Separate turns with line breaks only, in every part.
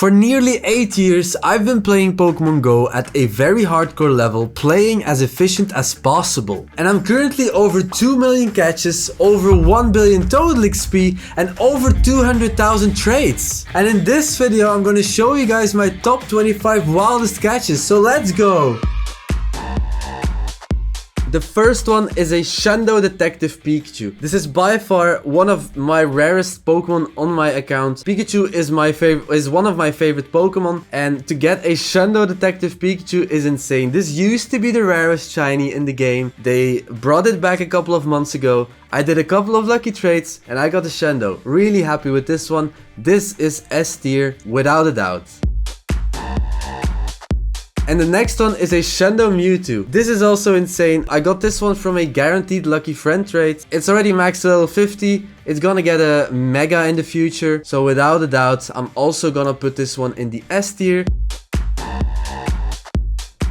For nearly 8 years, I've been playing Pokemon GO at a very hardcore level, playing as efficient as possible. And I'm currently over 2 million catches, over 1 billion total XP, and over 200,000 trades. And in this video, I'm gonna show you guys my top 25 wildest catches, so let's go! The first one is a Shadow Detective Pikachu. This is by far one of my rarest Pokemon on my account. Pikachu is one of my favorite Pokemon, and to get a Shadow Detective Pikachu is insane. This used to be the rarest shiny in the game. They brought it back a couple of months ago. I did a couple of lucky trades and I got a Shadow. Really happy with this one. This is S tier without a doubt. And the next one is a Shadow Mewtwo. This is also insane. I got this one from a guaranteed lucky friend trade. It's already max level 50. It's gonna get a Mega in the future. So without a doubt, I'm also gonna put this one in the S tier.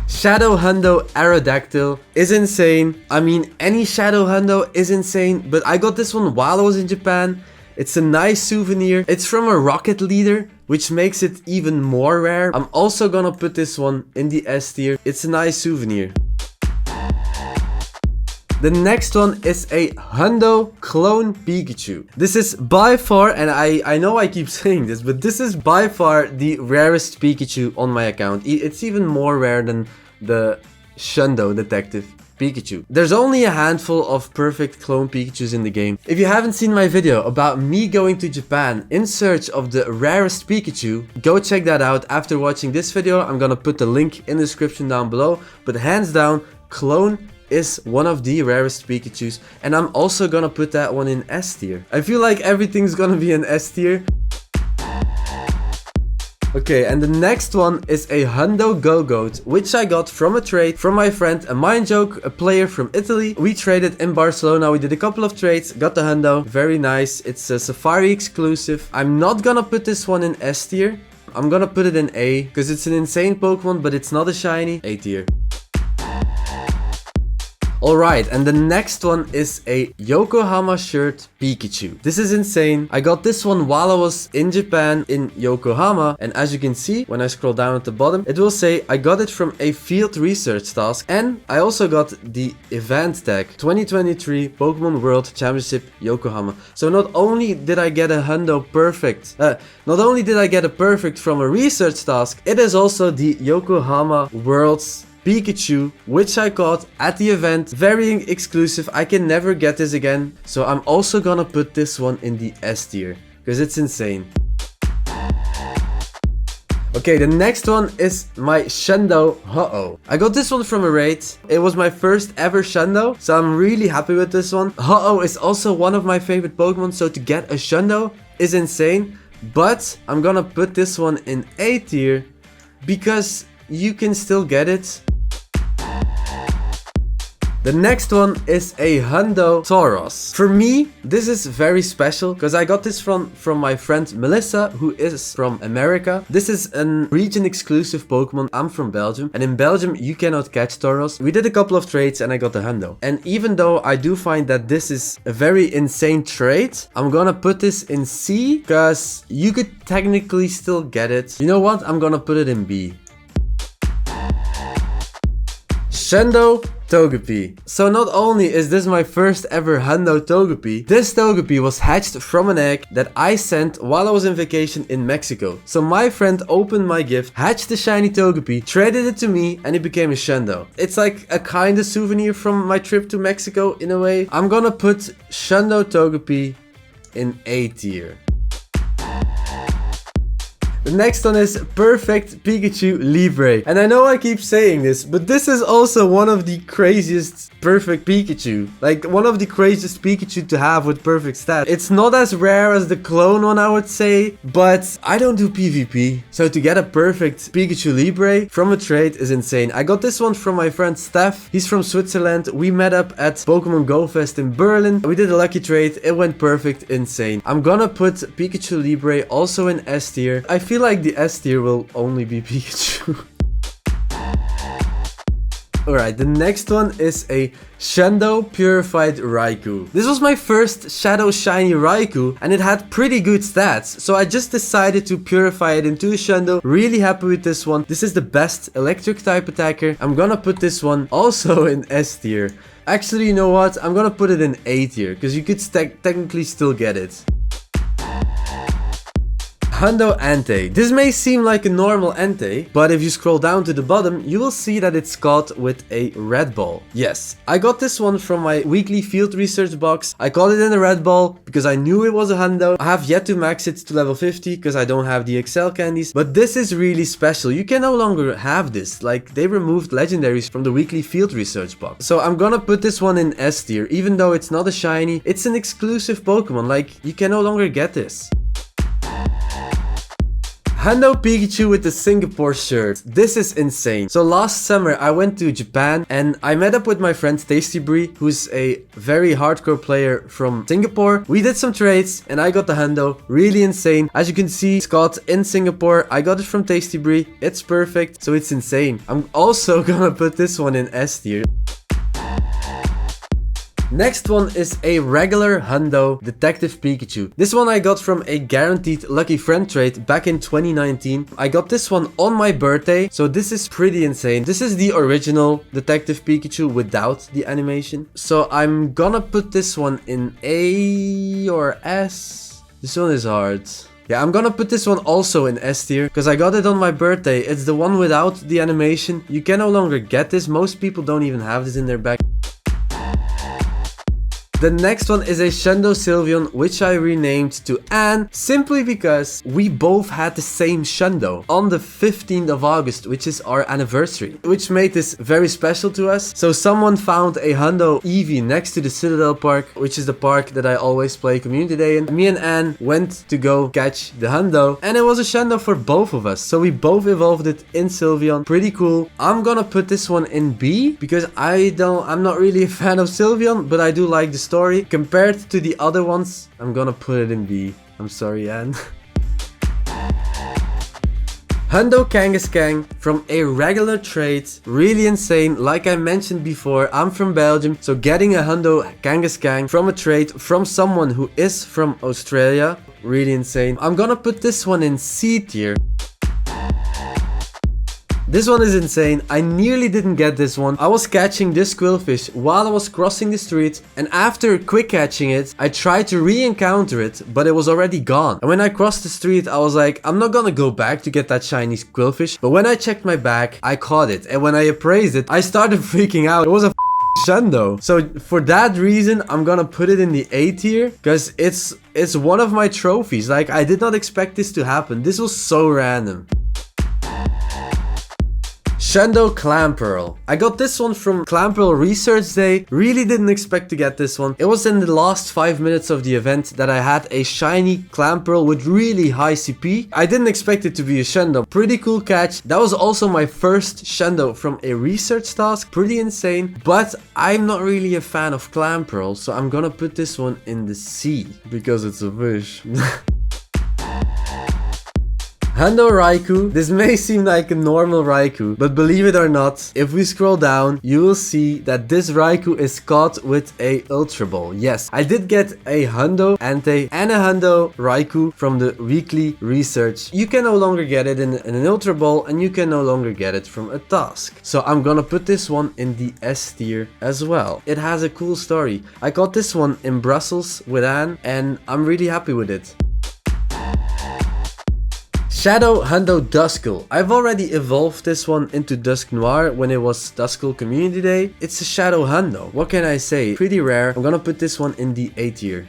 Shadow Hundo Aerodactyl is insane. I mean, any Shadow Hundo is insane. But I got this one while I was in Japan. It's a nice souvenir. It's from a rocket leader, which makes it even more rare. I'm also gonna put this one in the S tier. It's a nice souvenir. The next one is a Hundo Clone Pikachu. This is by far, and I know I keep saying this, but this is by far the rarest Pikachu on my account. It's even more rare than the Shadow Detective Pikachu. There's only a handful of perfect clone Pikachus in the game. If you haven't seen my video about me going to Japan in search of the rarest Pikachu, go check that out after watching this video. I'm gonna put the link in the description down below. But hands down, clone is one of the rarest Pikachus, and I'm also gonna put that one in S tier. I feel like everything's gonna be in S tier. Okay, and the next one is a Hundo Go-Goat, which I got from a trade from my friend, a Mind Joke, a player from Italy. We traded in Barcelona, we did a couple of trades, got the Hundo, very nice. It's a Safari exclusive. I'm not gonna put this one in S tier. I'm gonna put it in A, because it's an insane Pokemon, but it's not a shiny. A tier. Alright, and the next one is a Yokohama shirt Pikachu. This is insane. I got this one while I was in Japan in Yokohama, and as you can see, when I scroll down at the bottom, it will say I got it from a field research task, and I also got the event tag 2023 Pokemon World Championship Yokohama. So not only did I get a Hundo perfect, not only did I get a perfect from a research task, it is also the Yokohama World's Pikachu, which I caught at the event. Very exclusive. I can never get this again. So I'm also gonna put this one in the S tier, because it's insane. Okay, the next one is my Shadow Ho-Oh. I got this one from a raid. It was my first ever Shadow, so I'm really happy with this one. Ho-Oh is also one of my favorite Pokemon, so to get a Shadow is insane. But I'm gonna put this one in A tier, because you can still get it. The next one is a Hundo Tauros. For me, this is very special because I got this from my friend Melissa, who is from America. This is a region exclusive Pokemon. I'm from Belgium, and in Belgium you cannot catch Tauros. We did a couple of trades and I got the Hundo. And even though I do find that this is a very insane trade, I'm gonna put this in C because you could technically still get it. You know what? I'm gonna put it in B. Shadow Togepi. So not only is this my first ever Hundo Togepi, this Togepi was hatched from an egg that I sent while I was on vacation in Mexico. So my friend opened my gift, hatched the shiny Togepi, traded it to me, and it became a Shadow. It's like a kind of souvenir from my trip to Mexico in a way. I'm gonna put Shadow Togepi in A tier. The next one is Perfect Pikachu Libre. And I know I keep saying this, but this is also one of the craziest Perfect Pikachu. Like, one of the craziest Pikachu to have with perfect stats. It's not as rare as the clone one, I would say, but I don't do PvP. So to get a Perfect Pikachu Libre from a trade is insane. I got this one from my friend Steph. He's from Switzerland. We met up at Pokemon GO Fest in Berlin. We did a lucky trade. It went perfect, insane. I'm gonna put Pikachu Libre also in S tier. I feel like the S tier will only be Pikachu. Alright, the next one is a Shadow Purified Raikou. This was my first Shadow Shiny Raikou and it had pretty good stats. So I just decided to purify it into a Shadow. Really happy with this one. This is the best electric type attacker. I'm gonna put this one also in S tier. Actually, you know what? I'm gonna put it in A tier because you could technically still get it. Hundo Entei. This may seem like a normal Entei, but if you scroll down to the bottom, you will see that it's caught with a red ball. Yes, I got this one from my weekly field research box. I caught it in a red ball because I knew it was a Hundo. I have yet to max it to level 50 because I don't have the XL candies, but this is really special. You can no longer have this. Like, they removed legendaries from the weekly field research box. So I'm gonna put this one in S tier, even though it's not a shiny. It's an exclusive Pokemon. Like, you can no longer get this. Hundo Pikachu with the Singapore shirt. This is insane. So last summer I went to Japan and I met up with my friend Tasty Brie, who's a very hardcore player from Singapore. We did some trades and I got the Hundo. Really insane. As you can see, it's caught in Singapore. I got it from Tasty Brie. It's perfect. So it's insane. I'm also gonna put this one in S tier. Next one is a regular Hundo Detective Pikachu. This one I got from a guaranteed lucky friend trade back in 2019. I got this one on my birthday, so this is pretty insane. This is the original Detective Pikachu without the animation. So I'm gonna put this one in A or S. This one is hard. Yeah, I'm gonna put this one also in S tier because I got it on my birthday. It's the one without the animation. You can no longer get this. Most people don't even have this in their bag. The next one is a Shadow Sylveon, which I renamed to Anne, simply because we both had the same Shadow on the 15th of August, which is our anniversary, which made this very special to us. So someone found a Hundo Eevee next to the Citadel Park, which is the park that I always play Community Day in. Me and Anne went to go catch the Hundo, and it was a Shadow for both of us. So we both evolved it in Sylveon. Pretty cool. I'm gonna put this one in B because I'm not really a fan of Sylveon, but I do like the story. Compared to the other ones, I'm gonna put it in B. I'm sorry, Anne. Hundo Kangaskang from a regular trade. Really insane. Like I mentioned before, I'm from Belgium, so getting a Hundo Kangaskang from a trade from someone who is from Australia, really insane. I'm gonna put this one in C tier. This one is insane. I nearly didn't get this one. I was catching this quillfish while I was crossing the street, and after quick catching it, I tried to re-encounter it, but it was already gone. And when I crossed the street, I was like, I'm not gonna go back to get that shiny quillfish. But when I checked my bag, I caught it. And when I appraised it, I started freaking out. It was a Shundo. So for that reason, I'm gonna put it in the A tier because it's one of my trophies. Like, I did not expect this to happen. This was so random. Shundo Clamperl. I got this one from Clamperl Research Day. Really didn't expect to get this one. It was in the last 5 minutes of the event that I had a shiny Clamperl with really high CP. I didn't expect it to be a Shundo. Pretty cool catch. That was also my first Shundo from a research task. Pretty insane. But I'm not really a fan of Clamperl, so I'm gonna put this one in the C because it's a fish. Hundo Raikou. This may seem like a normal Raikou, but believe it or not, if we scroll down, you will see that this Raikou is caught with a Ultra Ball. Yes, I did get a Hundo Entei and a Hundo Raikou from the weekly research. You can no longer get it in an Ultra Ball, and you can no longer get it from a task. So I'm gonna put this one in the S tier as well. It has a cool story. I got this one in Brussels with Anne, and I'm really happy with it. Shadow Hundo Duskull. I've already evolved this one into Dusk Noir when it was Duskull Community Day. It's a Shadow Hundo. What can I say? Pretty rare. I'm gonna put this one in the A tier.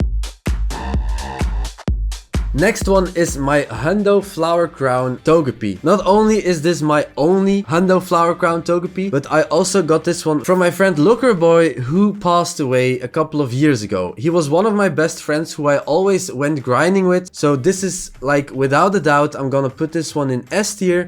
Next one is my Hundo Flower Crown Togepi. Not only is this my only Hundo Flower Crown Togepi, but I also got this one from my friend Lookerboy, who passed away a couple of years ago. He was one of my best friends who I always went grinding with. So this is, like, without a doubt, I'm gonna put this one in S tier.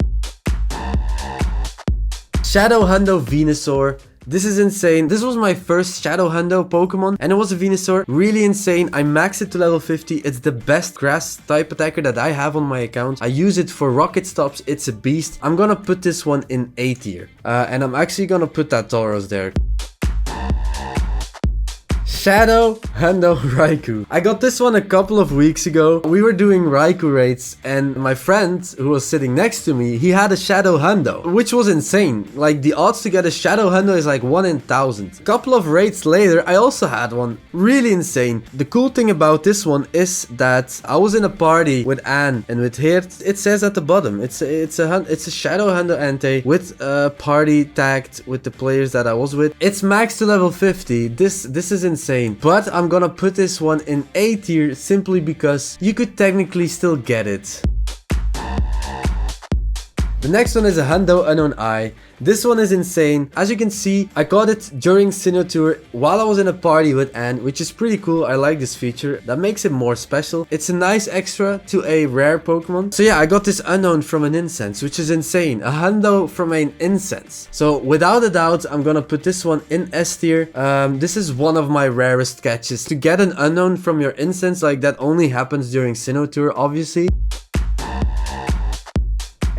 Shadow Hundo Venusaur. This is insane. This was my first Shadow Hundo Pokemon, and it was a Venusaur. Really insane. I maxed it to level 50. It's the best grass type attacker that I have on my account. I use it for rocket stops. It's a beast. I'm gonna put this one in A tier. And I'm actually gonna put that Tauros there. Shadow Hundo Raikou. I got this one a couple of weeks ago. We were doing Raikou raids, and my friend who was sitting next to me, he had a Shadow Hundo, which was insane. Like, the odds to get a Shadow Hundo is like 1 in 1,000. A couple of raids later, I also had one. Really insane. The cool thing about this one is that I was in a party with Anne and with Heert. It says at the bottom, it's a Shadow Hundo Entei with a party tagged with the players that I was with. It's maxed to level 50. This is insane. But I'm gonna put this one in A tier simply because you could technically still get it. The next one is a Hundo Unknown Eye. This one is insane. As you can see, I got it during Sinnoh Tour while I was in a party with Anne, which is pretty cool. I like this feature. That makes it more special. It's a nice extra to a rare Pokemon. So yeah, I got this Unknown from an Incense, which is insane. A Hundo from an Incense. So without a doubt, I'm gonna put this one in S tier. This is one of my rarest catches. To get an Unknown from your Incense, like, that only happens during Sinnoh Tour, obviously.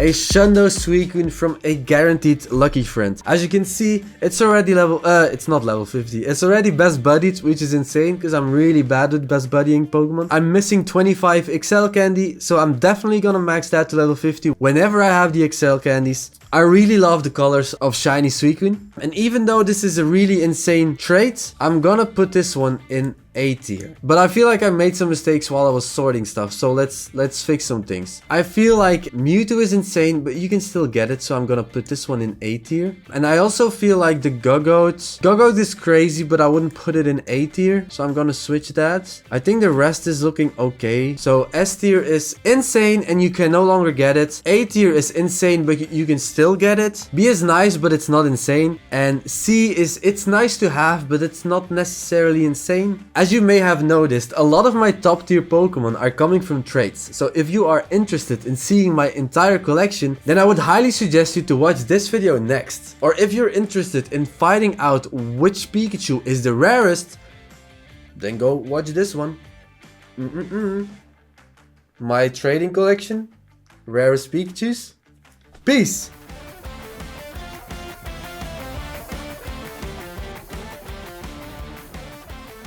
A Shundo Suicune from a guaranteed lucky friend. As you can see, it's already it's not level 50. It's already best buddied, which is insane because I'm really bad with best buddying Pokemon. I'm missing 25 XL candy, so I'm definitely gonna max that to level 50 whenever I have the XL candies. I really love the colors of Shiny Suicune. And even though this is a really insane trait, I'm gonna put this one in A tier. But I feel like I made some mistakes while I was sorting stuff, so let's fix some things. I feel like Mewtwo is insane, but you can still get it, so I'm gonna put this one in A tier. And I also feel like the Gogoat is crazy, but I wouldn't put it in A tier, so I'm gonna switch that. I think the rest is looking okay. So S tier is insane and you can no longer get it. A tier is insane, but you can still get it. B is nice, but it's not insane. And C is, it's nice to have, but it's not necessarily insane. As you may have noticed, a lot of my top tier Pokemon are coming from traits. So if you are interested in seeing my entire collection, then I would highly suggest you to watch this video next. Or if you're interested in finding out which Pikachu is the rarest, then go watch this one. My trading collection, rarest Pikachus. Peace!